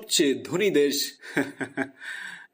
সবচেয়ে ধনী দেশ।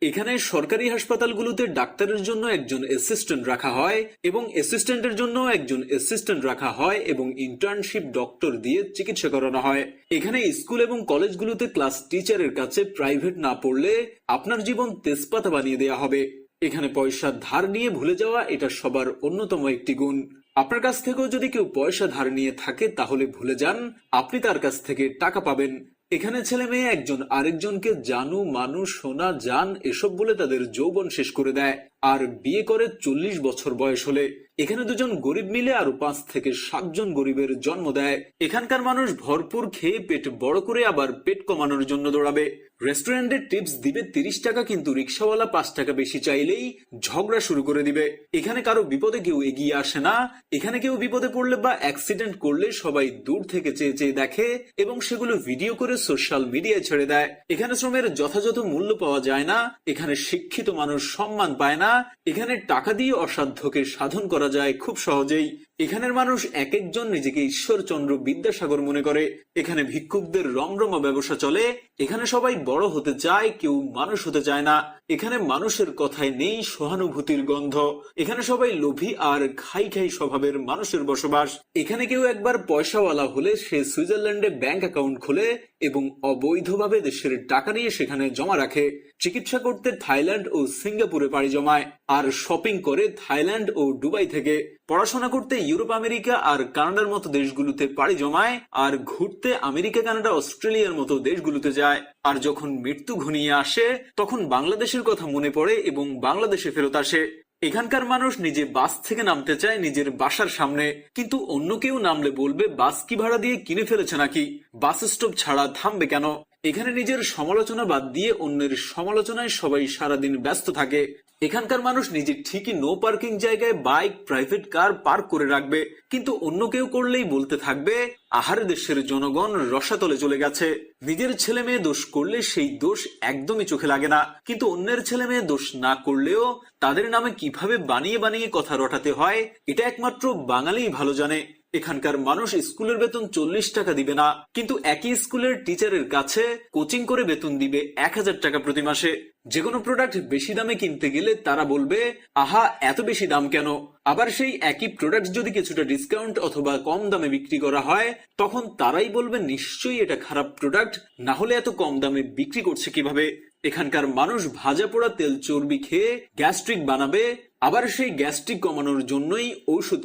এখানে সরকারি হাসপাতালগুলোতে ডাক্তারের জন্য একজন অ্যাসিস্ট্যান্ট রাখা হয় এবং অ্যাসিস্ট্যান্টের জন্য একজন অ্যাসিস্ট্যান্ট রাখা হয় এবং ইন্টার্নশিপ ডক্টর দিয়ে চিকিৎসা করানো হয়। এখানে স্কুল এবং কলেজগুলোতে ক্লাস টিচারের কাছে প্রাইভেট না পড়লে আপনার জীবন তেজপাতা বানিয়ে দেয়া হবে। এখানে পয়সা ধার নিয়ে ভুলে যাওয়া এটা সবার অন্যতম একটি গুণ। আপনার কাছ থেকেও যদি কেউ পয়সা ধার নিয়ে থাকে তাহলে ভুলে যান আপনি তার কাছ থেকে টাকা পাবেন। এখানে ছেলে মেয়ে একজন আরেকজনকে জানু মানু সোনা জান এসব বলে তাদের যৌবন শেষ করে দেয় আর বিয়ে করে 40 বছর বয়স হলে। এখানে দুজন গরিব মিলে আরো 5 থেকে 7 জন গরিবের জন্ম দেয়। এখানকার মানুষ ভরপুর খেয়ে পেট বড় করে আবার পেট কমানোর জন্য দৌড়াবে। রেস্টুরেন্টে টিপস দিবে 30 টাকা, কিন্তু রিক্সাওয়ালা 5 টাকা বেশি চাইলেই ঝগড়া শুরু করে দিবে। এখানে কারো বিপদে কেউ এগিয়ে আসে না। এখানে কেউ বিপদে পড়লে বা অ্যাক্সিডেন্ট করলে সবাই দূর থেকে চেয়ে চেয়ে দেখে এবং সেগুলো ভিডিও করে সোশ্যাল মিডিয়ায় ছেড়ে দেয়। এখানে শ্রমের যথাযথ মূল্য পাওয়া যায় না। এখানে শিক্ষিত মানুষ সম্মান পায় না। এখানে টাকা দিয়ে অসাধ্যকে সাধন করা যায় খুব সহজেই। এখানের মানুষ এক একজন নিজেকে ঈশ্বরচন্দ্র বিদ্যাসাগর মনে করে। এখানে ভিক্ষুকদের রমরমা ব্যবসা চলে। এখানে সবাই বড় হতে চায়, কেউ মানুষ হতে চায় না। এখানে মানুষের কথায় নেই সহানুভূতির গন্ধ। এখানে সবাই লোভী আর খাই খাই স্বভাবের মানুষের বসবাস। এখানে কেউ একবার পয়সাওয়ালা হলে সে সুইজারল্যান্ডে ব্যাংক অ্যাকাউন্ট খোলে এবং অবৈধভাবে দেশের টাকা নিয়ে সেখানে জমা রাখে। চিকিৎসা করতে থাইল্যান্ড ও সিঙ্গাপুরে পাড়ি জমায় আর শপিং করে থাইল্যান্ড ও দুবাই থেকে। পড়াশোনা করতে ইউরোপ আমেরিকা আর কানাডার মতো দেশগুলোতে পাড়ি জমায় আর ঘুরতে আমেরিকা কানাডা অস্ট্রেলিয়ার মতো দেশগুলোতে যায়। আর যখন মৃত্যু ঘনিয়ে আসে তখন বাংলাদেশের কথা মনে পড়ে এবং বাংলাদেশে ফেরত আসে। এখানকার মানুষ নিজে বাস থেকে নামতে চায় নিজের বাসার সামনে, কিন্তু অন্য কেউ নামলে বলবে বাস কি ভাড়া দিয়ে কিনে ফেলেছে নাকি, বাস স্টপ ছাড়া থামবে কেন। এখানে নিজের সমালোচনা বাদ দিয়ে অন্যের সমালোচনায় সবাই সারাদিন ব্যস্ত থাকে। এখানকার মানুষ নিজে ঠিকই নো পার্কিং জায়গায় বাইক প্রাইভেট কার পার্ক করে রাখবে, কিন্তু অন্য কেউ করলেই বলতে থাকবে আহারে দেশের জনগণ রসাতলে চলে গেছে। নিজের ছেলে মেয়ে দোষ করলে সেই দোষ একদমই চোখে লাগে না, কিন্তু অন্যের ছেলে মেয়ে দোষ না করলেও তাদের নামে কিভাবে বানিয়ে বানিয়ে কথা রটাতে হয় এটা একমাত্র বাঙালিই ভালো জানে। এখানকার মানুষ স্কুলের বেতন 40 টাকা দিবে না, কিন্তু একই স্কুলের টিচারের কাছে কোচিং করে বেতন দিবে 1000 টাকা প্রতি মাসে। যে কোনো প্রোডাক্ট বেশি দামে কিনতে গেলে তারা বলবে আহা এত বেশি দাম কেন। আবার সেই একই প্রোডাক্ট যদি কিছুটা ডিসকাউন্ট অথবা কম দামে বিক্রি করা হয় তখন তারাই বলবে নিশ্চয়ই এটা খারাপ প্রোডাক্ট, না হলে এত কম দামে বিক্রি করছে কিভাবে। এখানকার মানুষ ভাজা পোড়া তেল চর্বি খেয়ে গ্যাস্ট্রিক বানাবে, আবার সেই গ্যাস্ট্রিক কমানোর জন্যই ঔষধ